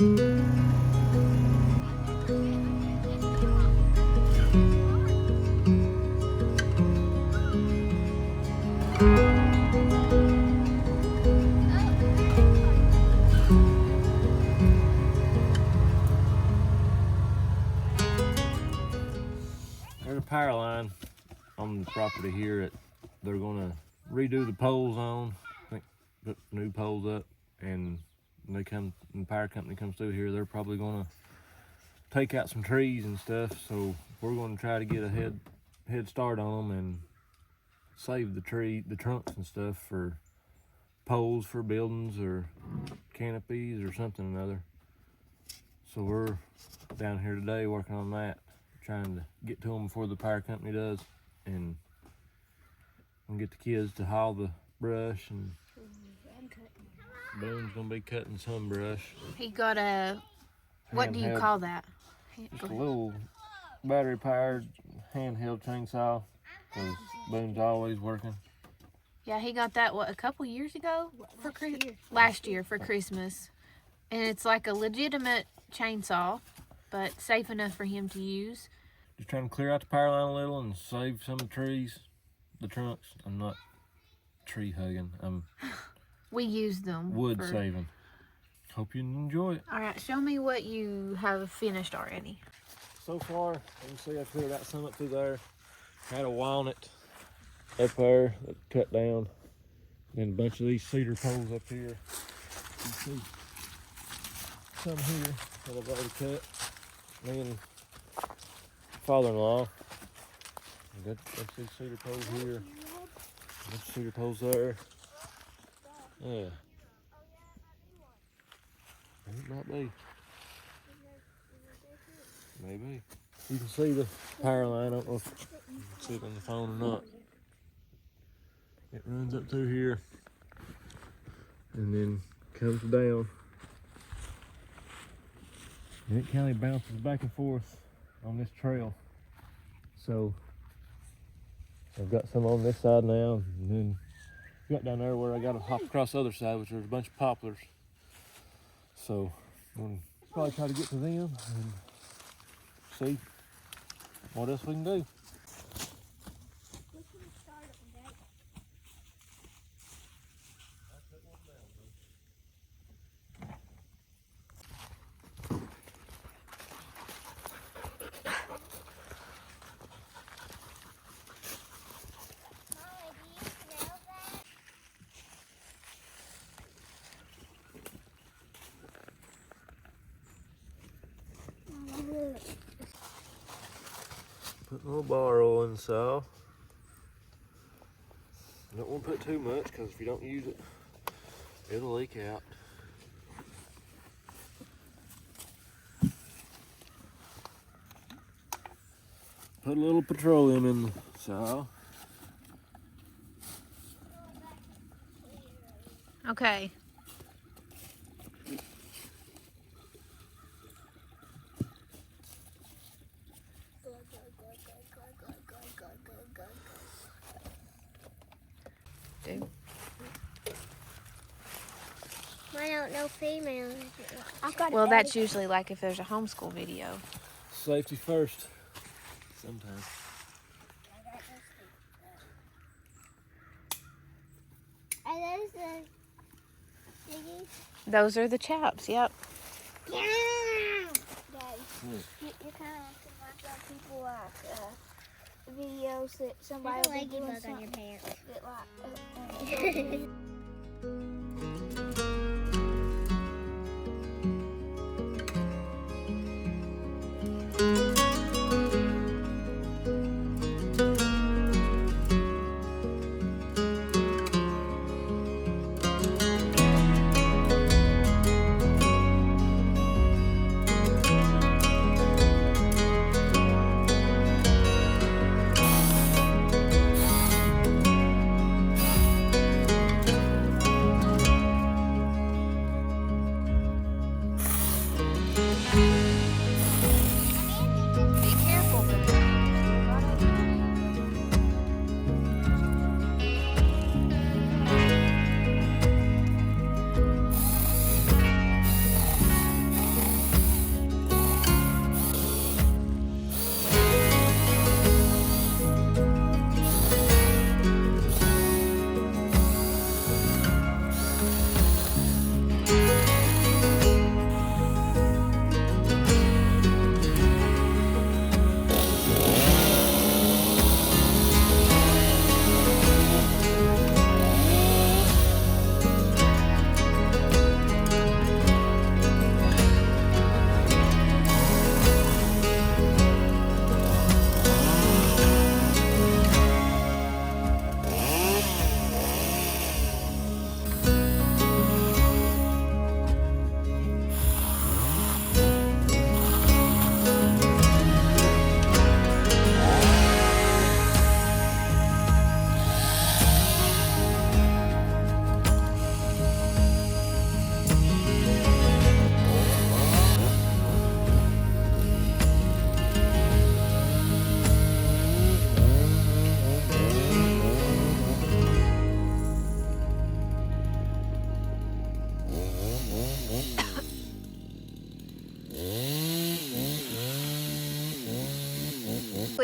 There's a power line on the property here that they're gonna redo the poles on. I think put new poles up, and when they come, and the power company comes through here, they're probably gonna take out some trees and stuff. So we're gonna try to get a head start on them and save the trunks and stuff for poles for buildings or canopies or something or another. So we're down here today working on that, trying to get to them before the power company does, and we'll get the kids to haul the brush, and Boone's gonna be cutting some brush. He got a, what do you call that? Just a little battery powered handheld chainsaw, because Boone's always working. Yeah, he got that, a couple years ago? Last year for Christmas. And it's like a legitimate chainsaw, but safe enough for him to use. Just trying to clear out the power line a little and save some of the trees, the trunks. I'm not tree hugging, I'm We use them. wood saving. Hope you enjoy it. All right, show me what you have finished already. So far, you can see I cleared out some up through there. Had a walnut up there that cut down, and a bunch of these cedar poles up here. You can see some here that I've already cut. Me and father-in-law. Got these cedar poles here. Bunch of cedar poles there. Yeah. It might be. Maybe. You can see the power line. I don't know if you can see it on the phone or not. It runs up through here and then comes down. And it kind of bounces back and forth on this trail. So I've got some on this side now, and then got down there where I got to hop across the other side, which there's a bunch of poplars. So we'll probably try to get to them and see what else we can do. Put a little bar oil in the saw. Don't want to put too much, because if you don't use it, it'll leak out. Put a little petroleum in the saw. Okay. I don't know female. Well, that's usually like if there's a homeschool video. Safety first, sometimes. Are those the piggies? Those are the chaps, yep. Yeah! Daddy, you're kind of acting like people like videos that somebody will be doing something on your pants. That like,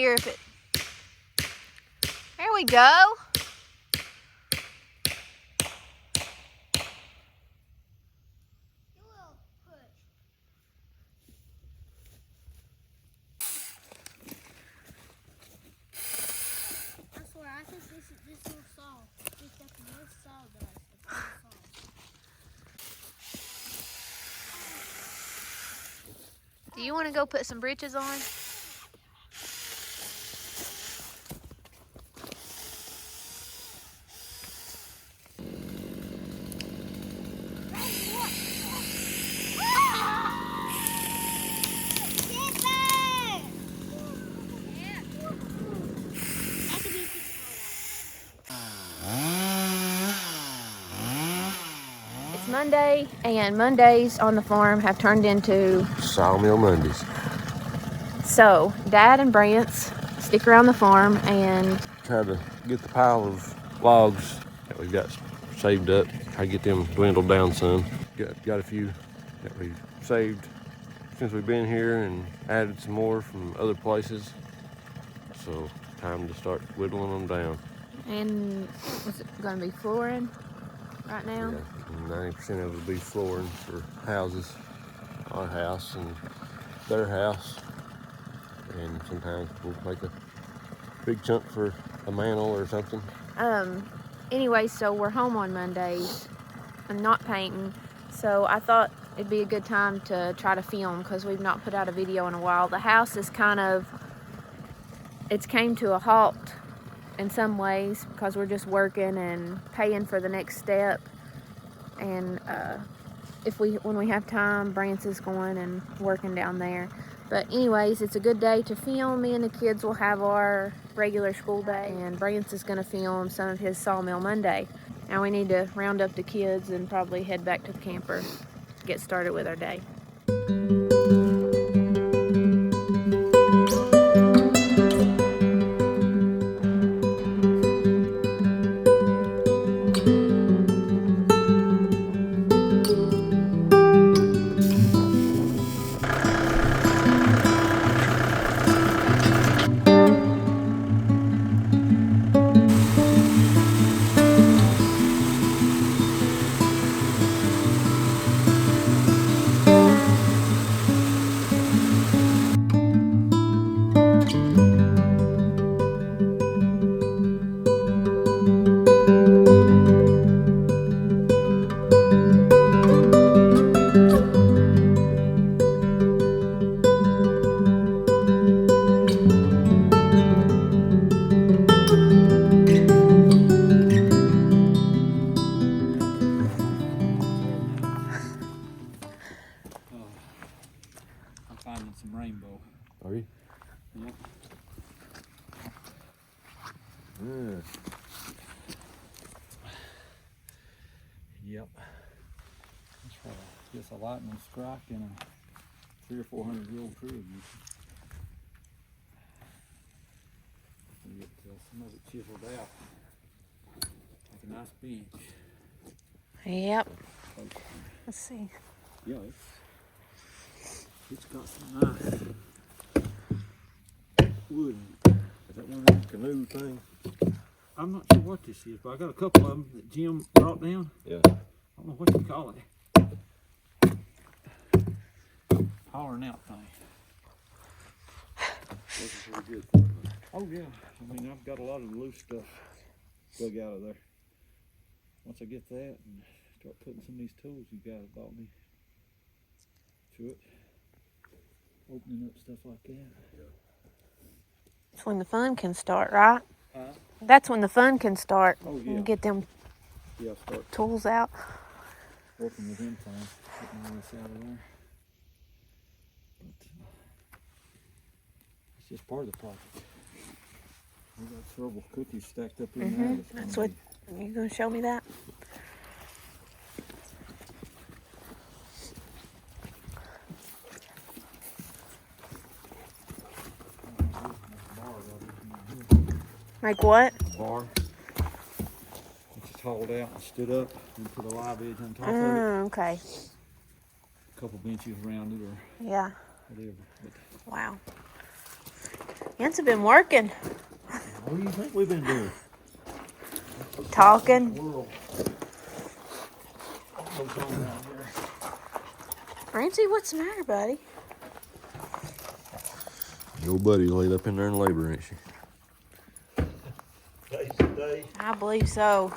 easier if it... There we go. I think this little saw. This saw does. Do you want to go put some britches on? It's Monday, and Mondays on the farm have turned into Sawmill Mondays. So, Dad and Brant's stick around the farm and Try to get the pile of logs that we've got saved up. Try to get them dwindled down some. Got a few that we saved since we've been here and added some more from other places. So, time to start whittling them down. And is it going to be flooring right now? Yeah, 90% of it will be flooring for houses. Our house and their house. And sometimes we'll make a big chunk for a mantle or something. Anyway, so we're home on Mondays. I'm not painting. So I thought it'd be a good time to try to film because we've not put out a video in a while. The house is it's came to a halt in some ways because we're just working and paying for the next step. And when we have time, Brant's is going and working down there. But anyways, it's a good day to film. Me and the kids will have our regular school day, and Brant's is going to film some of his Sawmill Monday. Now we need to round up the kids and probably head back to the camper to get started with our day. Finding some rainbow. Are you? Yep. Yeah. Yep. That's right. Just a lightning strike in a 300 or 400 year old tree. You get some of it chiseled out. Like a nice bench. Yep. Let's see. Yeah, it's got some nice wood. Is that one of them canoe thing? I'm not sure what this is, but I got a couple of them that Jim brought down. Yeah. I don't know what you call it. Hollering out thing. That's pretty good for it. Oh yeah, I mean I've got a lot of the loose stuff dug out of there. Once I get that and start putting some of these tools you guys bought me to it, opening up stuff like that. That's when the fun can start, right? Huh? That's when the fun can start. Oh yeah. And get them Yeah, start tools out. working with him things, getting all this out of there. But it's just part of the project. We got several cookies stacked up in there. That's what you're gonna show me that. Like what? Bar. It's just hauled out and stood up and put a live edge on top of it. Okay. A couple benches around it or Yeah. whatever. But Wow. Yance have been working, What do you think we've been doing? talking. Francie, what's the matter, buddy? Your buddy's laid up in there in labor, ain't she? I believe so.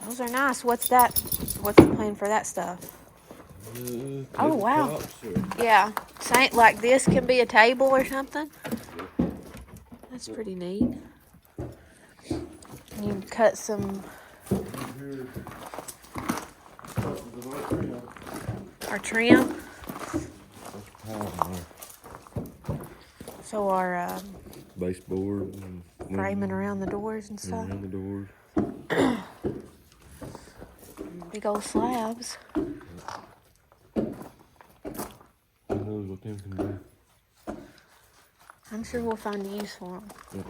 Those are nice. What's that? What's the plan for that stuff? Oh, wow. Yeah. Saint, like this can be a table or something? That's pretty neat. You can cut some or trim. So our Baseboard and framing around the doors and stuff. around the doors. Big old slabs. Who knows what them can do? I'm sure we'll find a use for them.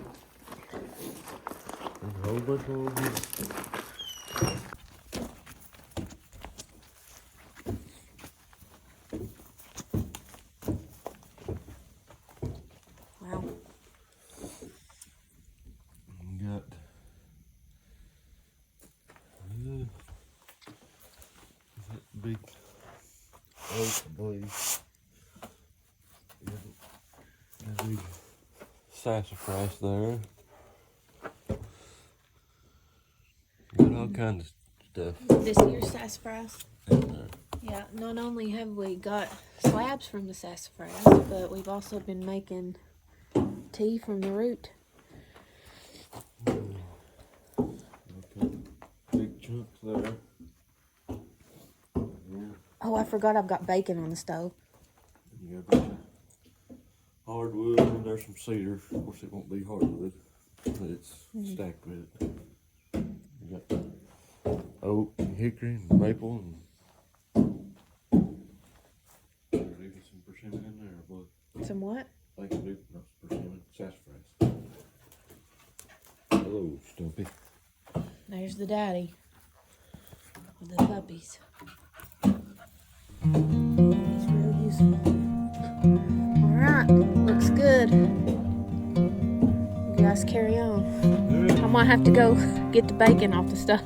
There's a whole bunch of them. Wow. You got that big oak, I believe. Got a big sassafras there. Got all kinds of stuff This year's sassafras. in there. Yeah, not only have we got slabs from the sassafras, but we've also been making tea from the root. Okay. Big chunks there. Yeah. Oh, I forgot I've got bacon on the stove. You got a bunch of hardwood and there's some cedar. Of course, it won't be hardwood, but it's stacked with it. You got oak and hickory and maple and there's even some persimmon in there, but Some what? I can do not persimmon, sassafras. Hello, Stumpy. There's the daddy with the puppies. He's real useful. Alright, looks good. You guys carry on. I might have to go get the bacon off the stove.